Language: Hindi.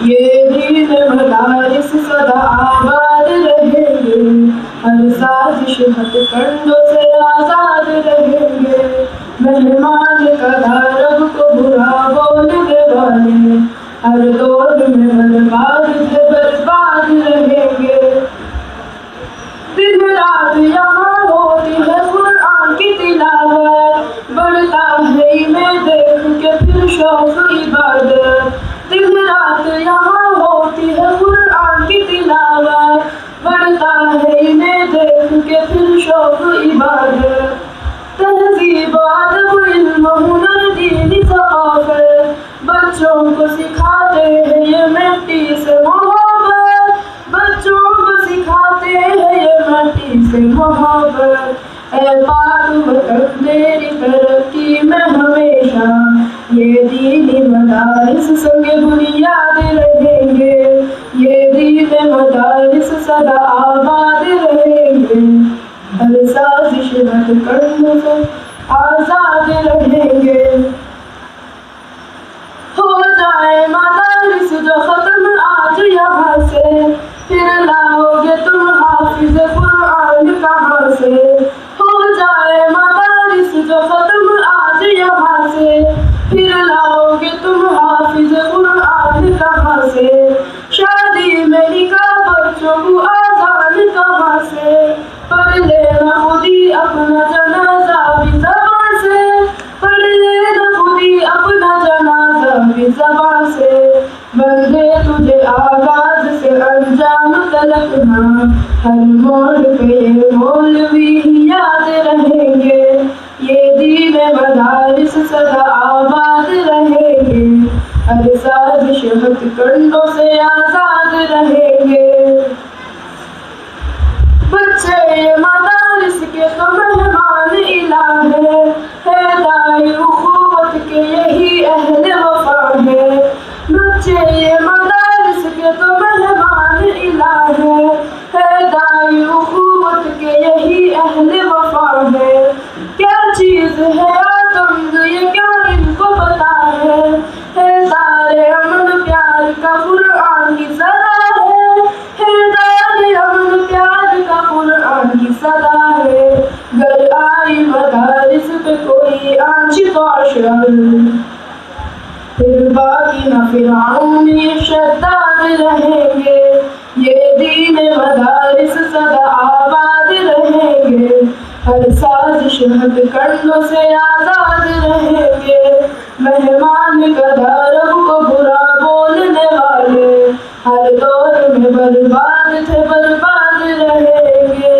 ये दीन मदारिस सदा आबाद रहेंगे, हर साजिश हथकंडों से आजाद रहेंगे। मेहमान कदा रब को बुरा बोलने वाले, हर दौर में बर्बाद थे बर्बाद रहेंगे। दिन रात यहाँ होती है कुरान की तिलावत, बढ़ता है इन्हें देख के फिर शौक इबादत। दिन रात यहाँ होती है कुरान की तिलावत, बढ़ता है इन्हें देख के फिर शौक इबादत। तहज़ीब अदब इल्म हुनर दीन सक़ाफ़त, बच्चों को सिखाते हैं ये मिट्टी से मोहब्बत, बच्चों को सिखाते हैं ये मिट्टी से मोहब्बत। ऐ पाक वतन तेरी तरक्की में हमेशा, ये दीनी मदारिस संगे बुनियाद रहेंगे, ये दीन मदारिस सदा आबाद रहेंगे। हर साजिश हथकंडों से आजाद रहेंगे। हो जाए मदारिस जो खत्म आज यहाँ से, फिर लाओगे तुम हाफिज कुरान कहाँ से। हो जाए मदारिस जो खत्म आज यहाँ से, फिर लाओगे तुम हाफिज कुरान कहाँ से। शादी में निकाह बच्चों को आजान कहाँ से, पढ़ लेना खुदी अपना जनाजा भी ज़बान से, पढ़ लेना खुदी अपना जनाजा भी ज़बान से। बंदे तुझे आगाज से अंजाम तलक ना, हर मोड़ पे ये मौलवी याद रहेंगे, ये दीन मदारिस सदा आबाद रहेंगे। हर साजिश हथकंडों से आजाद रहेंगे। बच्चे ये मदारिस के तो मेहमान इलाह है दाई उखुवत के यही अहले वफा है। बच्चे ये मदारिस के तो मेहमान इलाह है दाई उखुवत के यही अहले वफा है। क्या चीज़ है आतंक ये क्या इनको पता है दारे अमन प्यार का कुरान की सदा है दारे अमन प्यार का कुरान की सदा है। घर आई मदारिस पे कोई आंच कौशल, फिर बाकी न फिरौन ये शद्दाद रहेंगे, ये दीन मदारिस सदा आबाद रहेंगे। हर साजिश हथकंडों से आजाद रहेंगे। मेहमान कदा रब को बुरा बोलने वाले, हर दौर में बर्बाद थे बर्बाद रहेंगे।